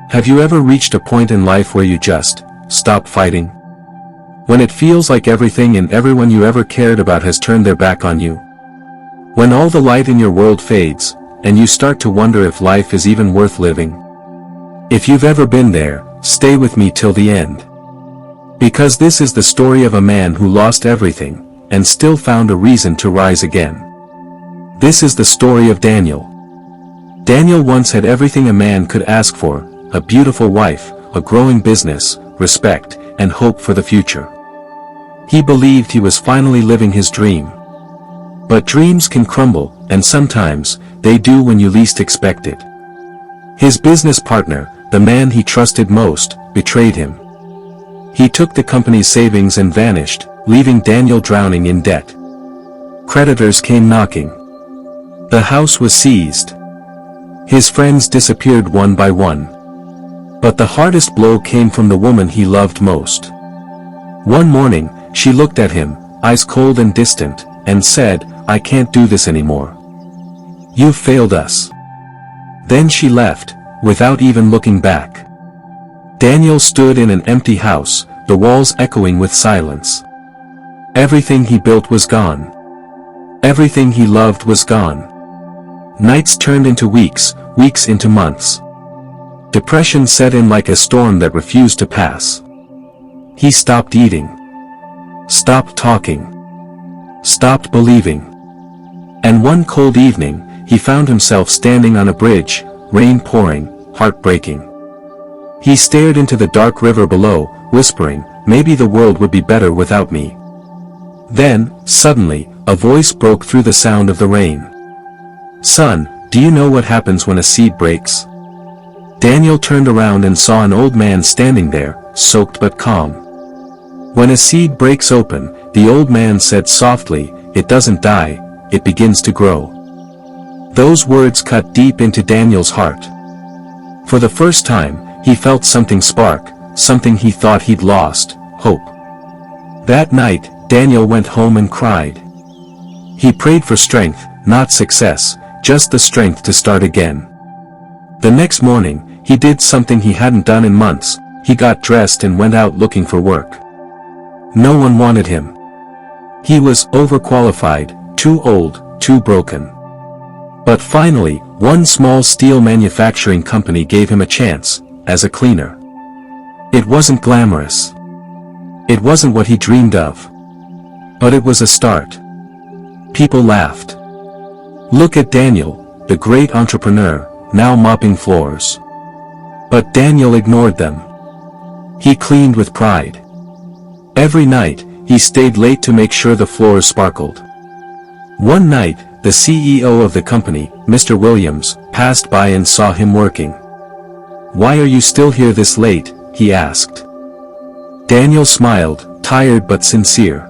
Have you ever reached a point in life where you just stop fighting? When it feels like everything and everyone you ever cared about has turned their back on you? When all the light in your world fades, and you start to wonder if life is even worth living? If you've ever been there, stay with me till the end. Because this is the story of a man who lost everything, and still found a reason to rise again. This is the story of Daniel. Daniel once had everything a man could ask for: a beautiful wife, a growing business, respect, and hope for the future. He believed he was finally living his dream. But dreams can crumble, and sometimes, they do when you least expect it. His business partner, the man he trusted most, betrayed him. He took the company's savings and vanished, leaving Daniel drowning in debt. Creditors came knocking. The house was seized. His friends disappeared one by one. But the hardest blow came from the woman he loved most. One morning, she looked at him, eyes cold and distant, and said, "I can't do this anymore. You've failed us." Then she left, without even looking back. Daniel stood in an empty house, the walls echoing with silence. Everything he built was gone. Everything he loved was gone. Nights turned into weeks, weeks into months. Depression set in like a storm that refused to pass. He stopped eating. Stopped talking. Stopped believing. And one cold evening, he found himself standing on a bridge, rain pouring, heartbreaking. He stared into the dark river below, whispering, "Maybe the world would be better without me." Then, suddenly, a voice broke through the sound of the rain. "Son, do you know what happens when a seed breaks?" Daniel turned around and saw an old man standing there, soaked but calm. "When a seed breaks open," the old man said softly, "it doesn't die, it begins to grow." Those words cut deep into Daniel's heart. For the first time, he felt something spark, something he thought he'd lost: hope. That night, Daniel went home and cried. He prayed for strength, not success, just the strength to start again. The next morning, he did something he hadn't done in months. He got dressed and went out looking for work. No one wanted him. He was overqualified, too old, too broken. But finally, one small steel manufacturing company gave him a chance, as a cleaner. It wasn't glamorous. It wasn't what he dreamed of. But it was a start. People laughed. Look at Daniel, the great entrepreneur, now mopping floors. But Daniel ignored them. He cleaned with pride. Every night, he stayed late to make sure the floors sparkled. One night, the CEO of the company, Mr. Williams, passed by and saw him working. "Why are you still here this late?" he asked. Daniel smiled, tired but sincere.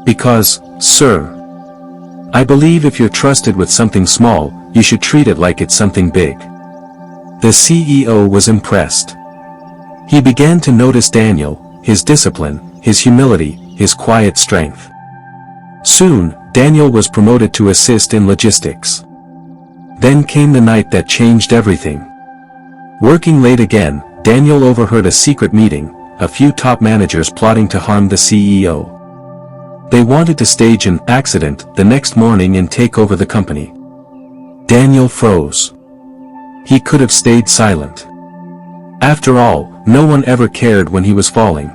"Because, sir, I believe if you're trusted with something small, you should treat it like it's something big." The CEO was impressed. He began to notice Daniel, his discipline, his humility, his quiet strength. Soon, Daniel was promoted to assist in logistics. Then came the night that changed everything. Working late again, Daniel overheard a secret meeting, a few top managers plotting to harm the CEO. They wanted to stage an accident the next morning and take over the company. Daniel froze. He could have stayed silent. After all, no one ever cared when he was falling.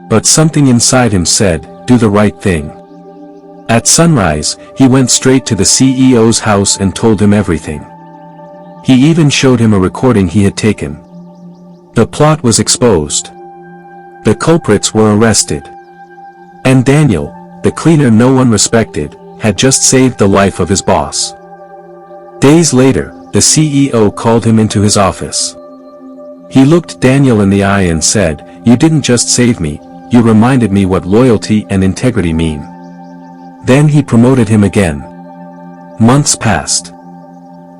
But something inside him said, "Do the right thing." At sunrise, he went straight to the CEO's house and told him everything. He even showed him a recording he had taken. The plot was exposed. The culprits were arrested. And Daniel, the cleaner no one respected, had just saved the life of his boss. Days later, the CEO called him into his office. He looked Daniel in the eye and said, "You didn't just save me, you reminded me what loyalty and integrity mean." Then he promoted him again. Months passed.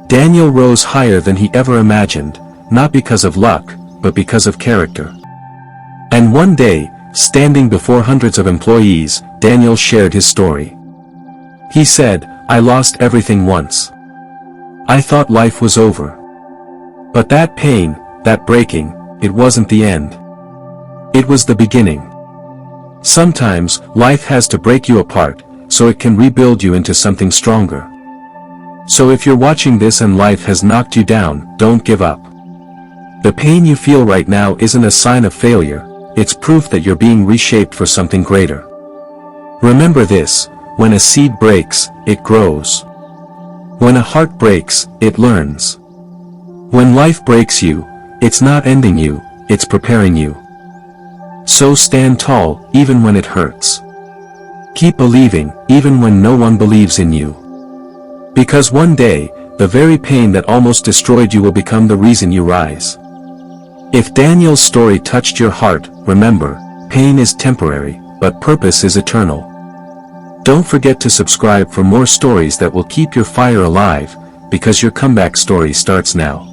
Daniel rose higher than he ever imagined, not because of luck, but because of character. And one day, standing before hundreds of employees, Daniel shared his story. He said, "I lost everything once. I thought life was over. But that pain, that breaking, it wasn't the end. It was the beginning. Sometimes, life has to break you apart, so it can rebuild you into something stronger. So if you're watching this and life has knocked you down, don't give up. The pain you feel right now isn't a sign of failure, it's proof that you're being reshaped for something greater. Remember this, when a seed breaks, it grows. When a heart breaks, it learns. When life breaks you, it's not ending you, it's preparing you. So stand tall, even when it hurts. Keep believing, even when no one believes in you. Because one day, the very pain that almost destroyed you will become the reason you rise. If Daniel's story touched your heart, remember, pain is temporary, but purpose is eternal. Don't forget to subscribe for more stories that will keep your fire alive, because your comeback story starts now.